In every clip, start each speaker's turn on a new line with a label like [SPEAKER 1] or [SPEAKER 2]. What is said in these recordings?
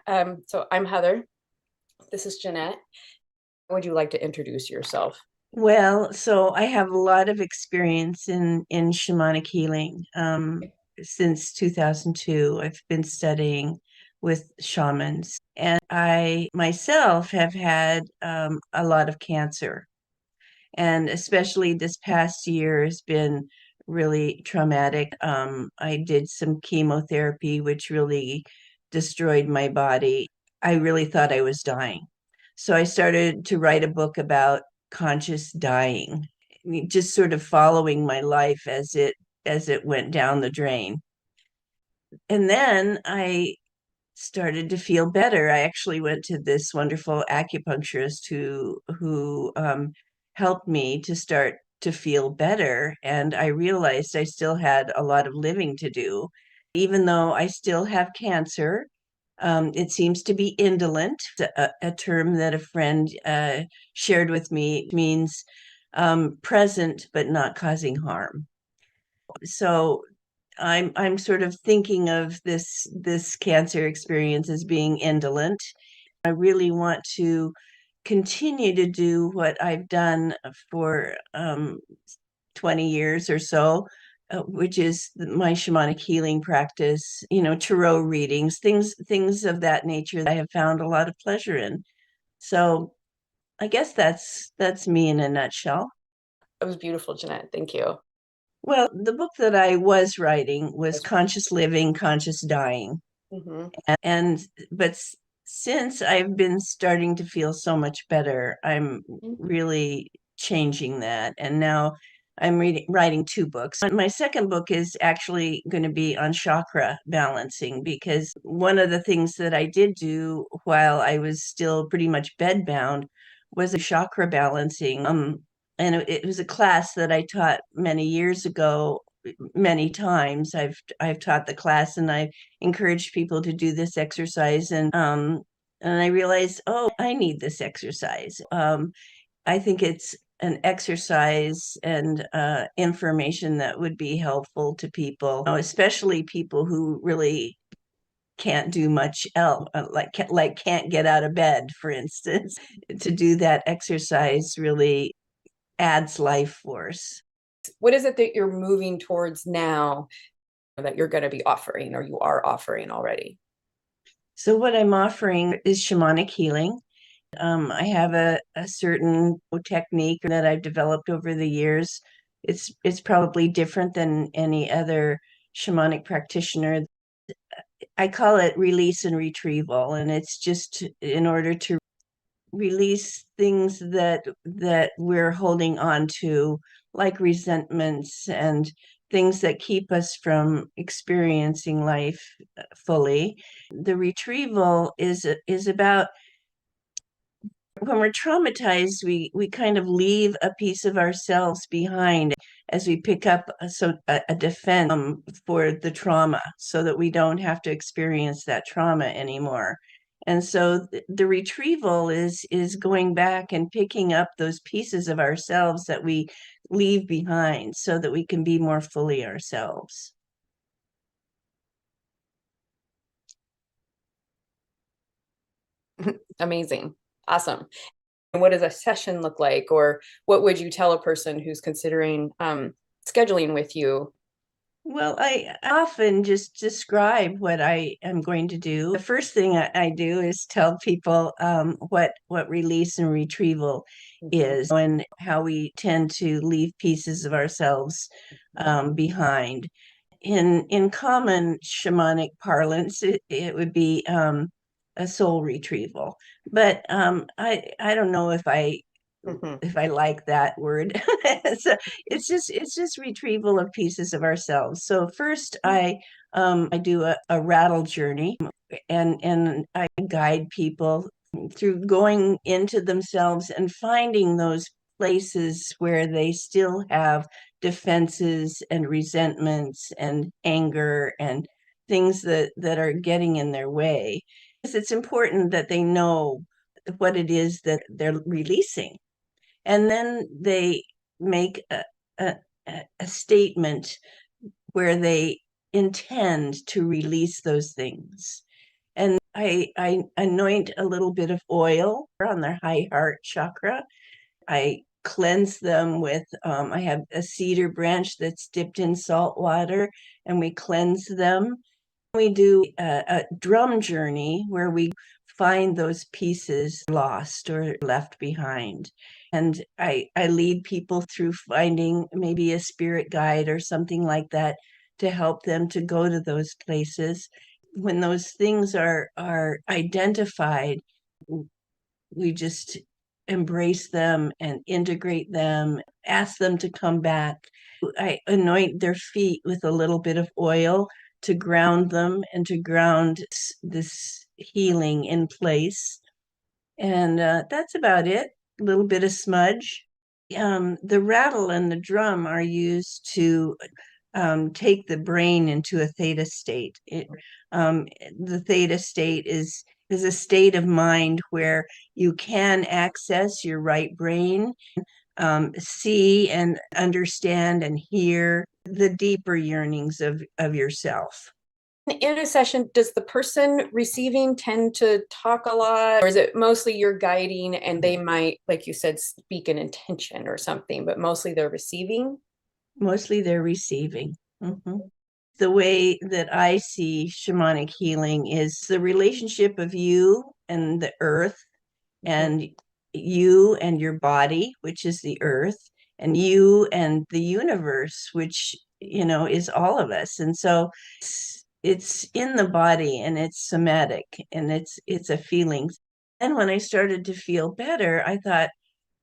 [SPEAKER 1] So I'm Heather. This is Jeanette. Would you like to introduce yourself?
[SPEAKER 2] Well, so I have a lot of experience in shamanic healing. Since 2002, I've been studying with shamans, and I myself have had a lot of cancer, and especially this past year has been really traumatic. I did some chemotherapy, which really destroyed my body. I really thought I was dying. So I started to write a book about conscious dying, just sort of following my life as it went down the drain. And then I started to feel better. I actually went to this wonderful acupuncturist who helped me to start to feel better, and I realized I still had a lot of living to do, even though I still have cancer. It seems to be indolent, a term that a friend shared with me means present but not causing harm. So I'm sort of thinking of this cancer experience as being indolent. I really want to continue to do what I've done for 20 years or so, which is my shamanic healing practice, tarot readings, things of that nature that I have found a lot of pleasure in. So I guess that's me in a nutshell.
[SPEAKER 1] It was beautiful, Jeanette. Thank you.
[SPEAKER 2] Well, the book that I was writing was Conscious Living, Conscious Dying.
[SPEAKER 1] Mm-hmm.
[SPEAKER 2] And but since I've been starting to feel so much better, I'm really changing that. And now I'm writing two books. My second book is actually going to be on chakra balancing, because one of the things that I did do while I was still pretty much bedbound was a chakra balancing. And it was a class that I taught many years ago. Many times I've taught the class, and I encouraged people to do this exercise, and I realized, oh, I need this exercise. I think it's an exercise and information that would be helpful to people, especially people who really can't do much else, like can't get out of bed, for instance. To do that exercise really adds life force.
[SPEAKER 1] What is it that you're moving towards now that you're going to be offering or you are offering already?
[SPEAKER 2] So what I'm offering is shamanic healing. I have a certain technique that I've developed over the years. It's probably different than any other shamanic practitioner. I call it release and retrieval, and it's just in order to release things that we're holding on to, like resentments and things that keep us from experiencing life fully. The retrieval is about when we're traumatized, we kind of leave a piece of ourselves behind as we pick up a defense for the trauma, so that we don't have to experience that trauma anymore. And so the retrieval is going back and picking up those pieces of ourselves that we leave behind, so that we can be more fully ourselves.
[SPEAKER 1] Amazing. Awesome. And what does a session look like? Or what would you tell a person who's considering scheduling with you?
[SPEAKER 2] Well, I often just describe what I am going to do. The first thing I do is tell people what release and retrieval
[SPEAKER 1] Mhm.
[SPEAKER 2] is, and how we tend to leave pieces of ourselves behind. In common shamanic parlance, it would be a soul retrieval. But I don't know
[SPEAKER 1] Mhm.
[SPEAKER 2] if I like that word. So it's just retrieval of pieces of ourselves. So first I do a rattle journey, and I guide people through going into themselves and finding those places where they still have defenses and resentments and anger and things that are getting in their way. Because it's important that they know what it is that they're releasing, and then they make a, a statement where they intend to release those things. And I anoint a little bit of oil on their high heart chakra. I cleanse them with, I have a cedar branch that's dipped in salt water, and we cleanse them. We do a drum journey where we find those pieces lost or left behind. And I lead people through finding maybe a spirit guide or something like that to help them to go to those places. When those things are identified, we just embrace them and integrate them, ask them to come back. I anoint their feet with a little bit of oil to ground them and to ground this healing in place. And that's about it. A little bit of smudge. The rattle and the drum are used to take the brain into a theta state. Um, the theta state is a state of mind where you can access your right brain, see and understand and hear the deeper yearnings of yourself.
[SPEAKER 1] In a session, does the person receiving tend to talk a lot, or is it mostly you're guiding and they might, like you said, speak an intention or something, but mostly they're receiving?
[SPEAKER 2] Mostly they're receiving. Mhm. The way that I see shamanic healing is the relationship of you and the earth,
[SPEAKER 1] Mhm.
[SPEAKER 2] and you and your body, which is the earth, and you and the universe, which, is all of us. And so it's in the body and it's somatic and it's a feeling. And when I started to feel better, I thought,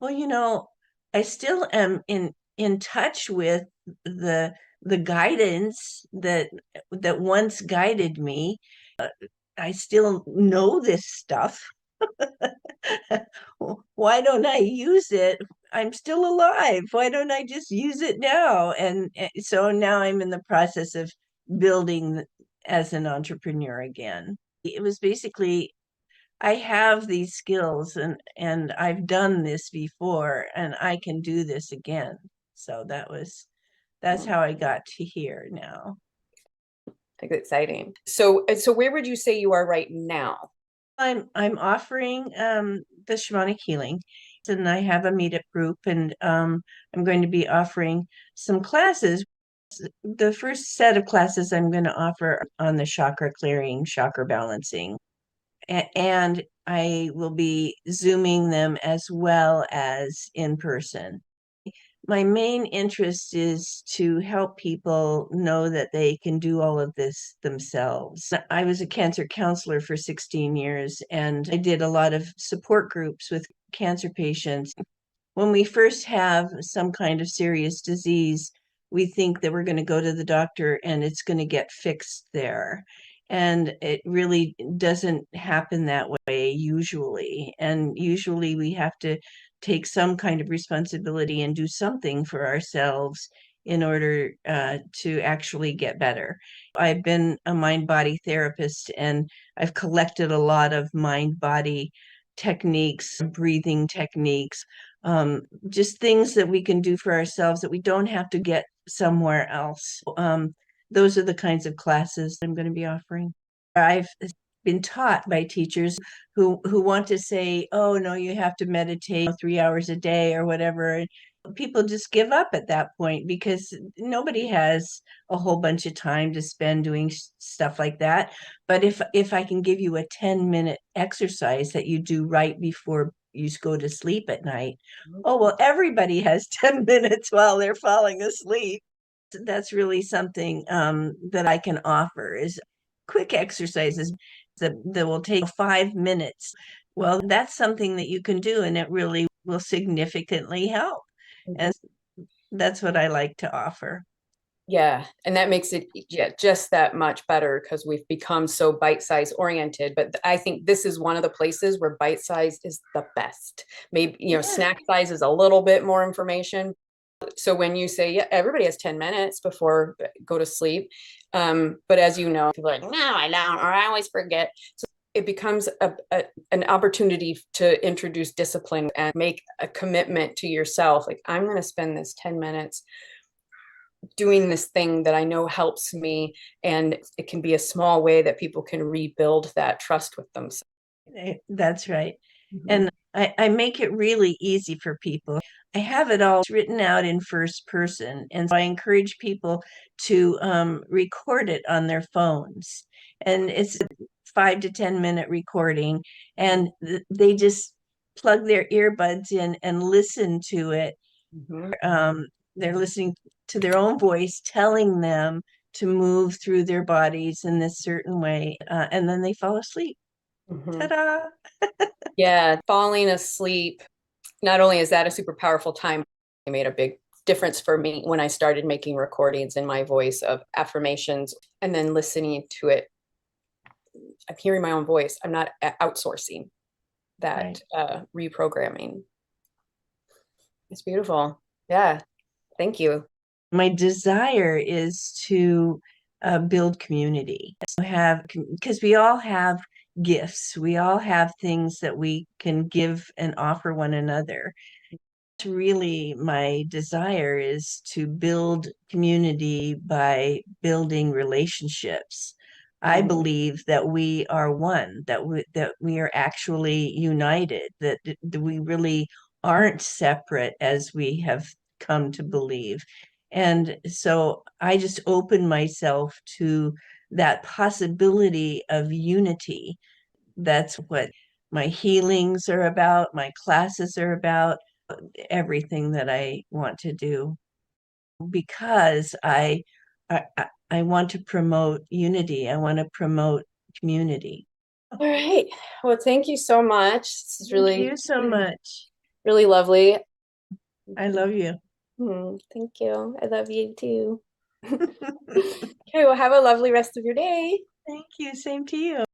[SPEAKER 2] well, I still am in touch with the the guidance that once guided me. I still know this stuff. Why don't I use it? I'm still alive. Why don't I just use it now? And so now I'm in the process of building as an entrepreneur again. It was basically, I have these skills and I've done this before and I can do this again. So that's how I got to here now.
[SPEAKER 1] Like exciting. So where would you say you are right now?
[SPEAKER 2] I'm offering the shamanic healing, and I have a meetup group, and I'm going to be offering some classes. The first set of classes I'm going to offer on the chakra clearing, chakra balancing, and I will be zooming them as well as in person. My main interest is to help people know that they can do all of this themselves. I was a cancer counselor for 16 years, and I did a lot of support groups with cancer patients. When we first have some kind of serious disease, we think that we're going to go to the doctor and it's going to get fixed there. And it really doesn't happen that way usually. And usually we have to take some kind of responsibility and do something for ourselves in order to actually get better. I've been a mind body therapist and I've collected a lot of mind body techniques, breathing techniques, just things that we can do for ourselves that we don't have to get somewhere else. Those are the kinds of classes I'm going to be offering. I've been taught by teachers who want to say, "Oh no, you have to meditate 3 hours a day or whatever." And people just give up at that point because nobody has a whole bunch of time to spend doing stuff like that. But if I can give you a 10-minute exercise that you do right before you go to sleep at night, oh well, everybody has 10 minutes while they're falling asleep. That's really something that I can offer is quick exercises that will take 5 minutes. Well, that's something that you can do, and it really will significantly help. And that's what I like to offer.
[SPEAKER 1] Yeah, and that makes it just that much better because we've become so bite-size oriented. But I think this is one of the places where bite-size is the best. Maybe,
[SPEAKER 2] Yeah.
[SPEAKER 1] snack size is a little bit more information. So when you say, yeah, everybody has 10 minutes before go to sleep. But as you know, people are like, no, I don't, or I always forget. So it becomes an opportunity to introduce discipline and make a commitment to yourself. Like, I'm going to spend this 10 minutes doing this thing that I know helps me. And it can be a small way that people can rebuild that trust with themselves.
[SPEAKER 2] That's right.
[SPEAKER 1] Mhm.
[SPEAKER 2] And I make it really easy for people. I have it all written out in first person. And so I encourage people to record it on their phones. And it's a 5 to 10 minute recording. And they just plug their earbuds in and listen to it.
[SPEAKER 1] Mhm.
[SPEAKER 2] They're listening to their own voice telling them to move through their bodies in this certain way. And then they fall asleep.
[SPEAKER 1] Mhm.
[SPEAKER 2] Ta-da!
[SPEAKER 1] Yeah, falling asleep. Not only is that a super powerful time, it made a big difference for me when I started making recordings in my voice of affirmations and then listening to it. I'm hearing my own voice. I'm not outsourcing that
[SPEAKER 2] Right.
[SPEAKER 1] reprogramming. It's beautiful. Yeah. Thank you.
[SPEAKER 2] My desire is to build community. Have because we all have gifts. We all have things that we can give and offer one another. Really, my desire is to build community by building relationships. I
[SPEAKER 1] Mhm.
[SPEAKER 2] believe that we are one, that we are actually united, that we really aren't separate as we have come to believe. And so I just open myself to that possibility of unity. That's what my healings are about, my classes are about, everything that I want to do because I want to promote unity. I want to promote community.
[SPEAKER 1] All right. Well, thank you so much. This is
[SPEAKER 2] Thank
[SPEAKER 1] really,
[SPEAKER 2] you so much.
[SPEAKER 1] really lovely.
[SPEAKER 2] I love you.
[SPEAKER 1] Thank you. I love you too. Okay, well, have a lovely rest of your day.
[SPEAKER 2] Thank you. Same to you.